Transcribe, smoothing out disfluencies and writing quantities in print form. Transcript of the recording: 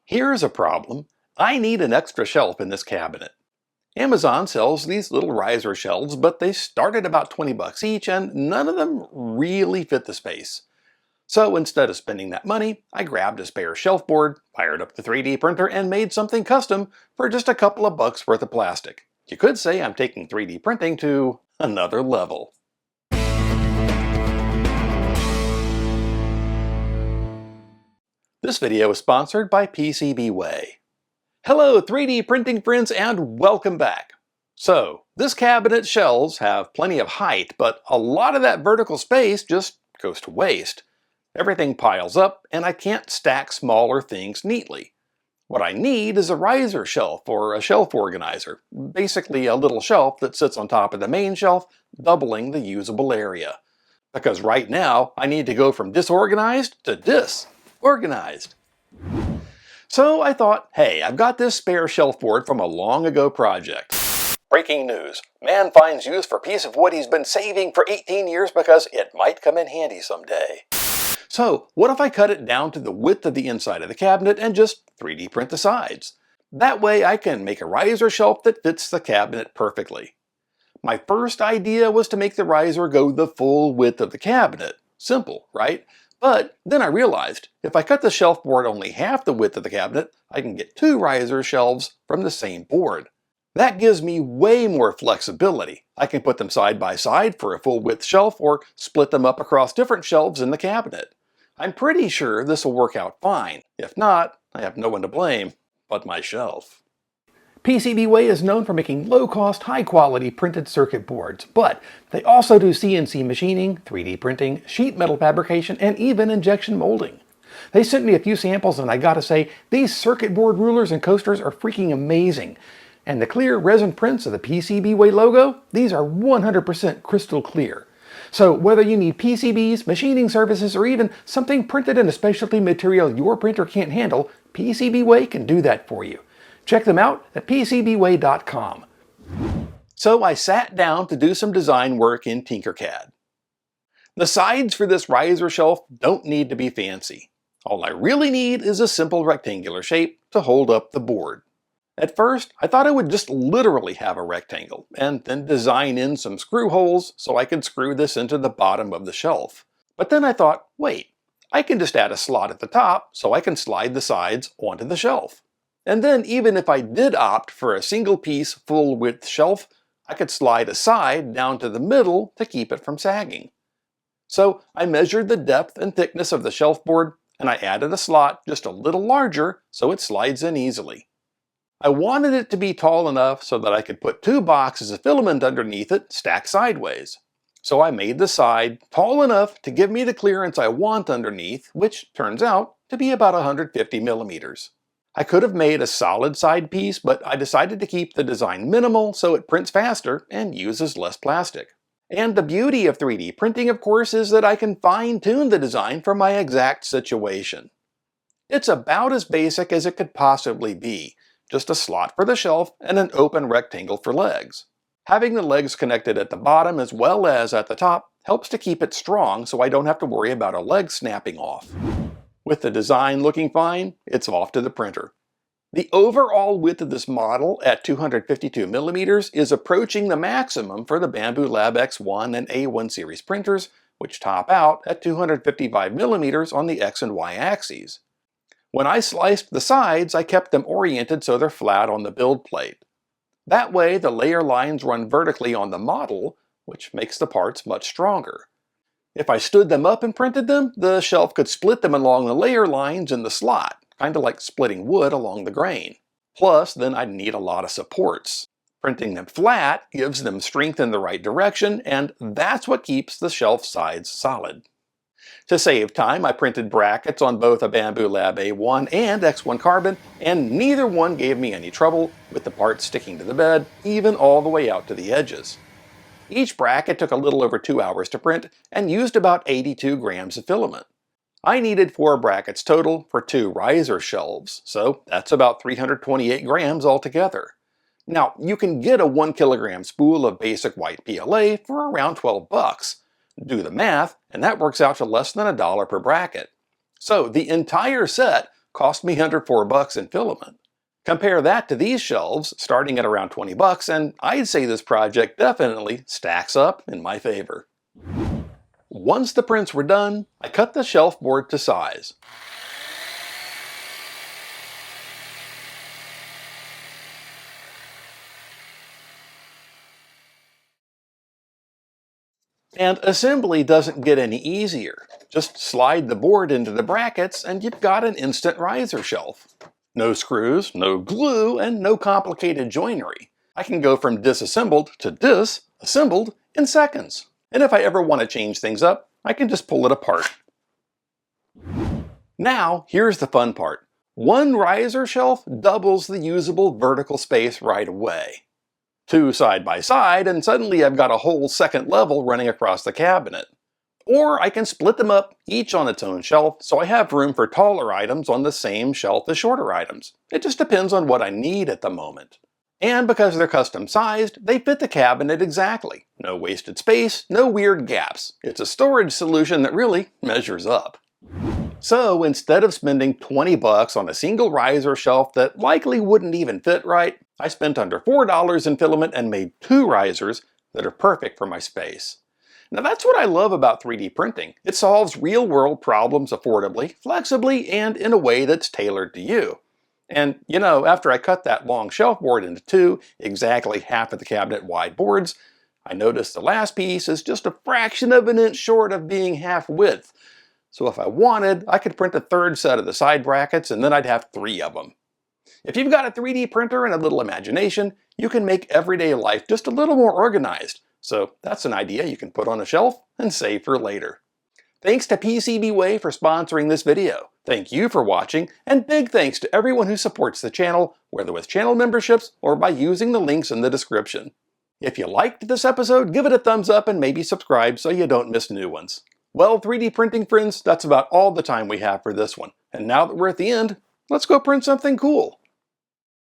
Here's a problem. I need an extra shelf in this cabinet. Amazon sells these little riser shelves, but they start at about 20 bucks each and none of them really fit the space. So instead of spending that money, I grabbed a spare shelf board, fired up the 3D printer, and made something custom for just a couple of bucks worth of plastic. You could say I'm taking 3D printing to another level. This video is sponsored by PCBWay. Hello 3D printing friends and welcome back. So, this cabinet's shelves have plenty of height, but a lot of that vertical space just goes to waste. Everything piles up and I can't stack smaller things neatly. What I need is a riser shelf or a shelf organizer, basically a little shelf that sits on top of the main shelf, doubling the usable area. Because right now, I need to go from disorganized to disorganized. So I thought, hey, I've got this spare shelf board from a long ago project. Breaking news. Man finds use for piece of wood he's been saving for 18 years because it might come in handy someday. So what if I cut it down to the width of the inside of the cabinet and just 3D print the sides? That way I can make a riser shelf that fits the cabinet perfectly. My first idea was to make the riser go the full width of the cabinet. Simple, right? But then I realized, if I cut the shelf board only half the width of the cabinet, I can get two riser shelves from the same board. That gives me way more flexibility. I can put them side by side for a full width shelf or split them up across different shelves in the cabinet. I'm pretty sure this will work out fine. If not, I have no one to blame but myself. PCBWay is known for making low-cost, high-quality printed circuit boards, but they also do CNC machining, 3D printing, sheet metal fabrication, and even injection molding. They sent me a few samples and I gotta say, these circuit board rulers and coasters are freaking amazing. And the clear resin prints of the PCBWay logo, these are 100% crystal clear. So whether you need PCBs, machining services, or even something printed in a specialty material your printer can't handle, PCBWay can do that for you. Check them out at PCBWay.com. So I sat down to do some design work in Tinkercad. The sides for this riser shelf don't need to be fancy. All I really need is a simple rectangular shape to hold up the board. At first, I thought I would just literally have a rectangle, and then design in some screw holes so I could screw this into the bottom of the shelf. But then I thought, wait, I can just add a slot at the top so I can slide the sides onto the shelf. And then even if I did opt for a single piece full width shelf, I could slide a side down to the middle to keep it from sagging. So I measured the depth and thickness of the shelf board and I added a slot just a little larger so it slides in easily. I wanted it to be tall enough so that I could put two boxes of filament underneath it stacked sideways. So I made the side tall enough to give me the clearance I want underneath, which turns out to be about 150 millimeters. I could have made a solid side piece, but I decided to keep the design minimal so it prints faster and uses less plastic. And the beauty of 3D printing, of course, is that I can fine-tune the design for my exact situation. It's about as basic as it could possibly be, just a slot for the shelf and an open rectangle for legs. Having the legs connected at the bottom as well as at the top helps to keep it strong so I don't have to worry about a leg snapping off. With the design looking fine, it's off to the printer. The overall width of this model at 252 millimeters is approaching the maximum for the Bambu Lab X1 and A1 series printers, which top out at 255 millimeters on the X and Y axes. When I sliced the sides, I kept them oriented so they're flat on the build plate. That way, the layer lines run vertically on the model, which makes the parts much stronger. If I stood them up and printed them, the shelf could split them along the layer lines in the slot, kind of like splitting wood along the grain. Plus, then I'd need a lot of supports. Printing them flat gives them strength in the right direction, and that's what keeps the shelf sides solid. To save time, I printed brackets on both a Bambu Lab A1 and X1 carbon, and neither one gave me any trouble, with the parts sticking to the bed, even all the way out to the edges. Each bracket took a little over 2 hours to print and used about 82 grams of filament. I needed 4 brackets total for 2 riser shelves, so that's about 328 grams altogether. Now, you can get a 1 kilogram spool of basic white PLA for around 12 bucks. Do the math, and that works out to less than $1 per bracket. So the entire set cost me under $4 in filament. Compare that to these shelves starting at around $20 and I'd say this project definitely stacks up in my favor. Once the prints were done, I cut the shelf board to size. And assembly doesn't get any easier. Just slide the board into the brackets and you've got an instant riser shelf. No screws, no glue, and no complicated joinery. I can go from disassembled to disassembled in seconds. And if I ever want to change things up, I can just pull it apart. Now, here's the fun part. One riser shelf doubles the usable vertical space right away. Two side by side, and suddenly I've got a whole second level running across the cabinet. Or I can split them up, each on its own shelf, so I have room for taller items on the same shelf as shorter items. It just depends on what I need at the moment. And because they're custom sized, they fit the cabinet exactly. No wasted space, no weird gaps. It's a storage solution that really measures up. So instead of spending $20 on a single riser shelf that likely wouldn't even fit right, I spent under $4 in filament and made 2 risers that are perfect for my space. Now that's what I love about 3D printing. It solves real-world problems affordably, flexibly, and in a way that's tailored to you. And you know, after I cut that long shelf board into 2, exactly half of the cabinet wide boards, I noticed the last piece is just a fraction of an inch short of being half width. So if I wanted, I could print a third set of the side brackets and then I'd have 3 of them. If you've got a 3D printer and a little imagination, you can make everyday life just a little more organized. So that's an idea you can put on a shelf and save for later. Thanks to PCBWay for sponsoring this video. Thank you for watching, and big thanks to everyone who supports the channel, whether with channel memberships or by using the links in the description. If you liked this episode, give it a thumbs up and maybe subscribe so you don't miss new ones. Well, 3D printing friends, that's about all the time we have for this one. And now that we're at the end, let's go print something cool.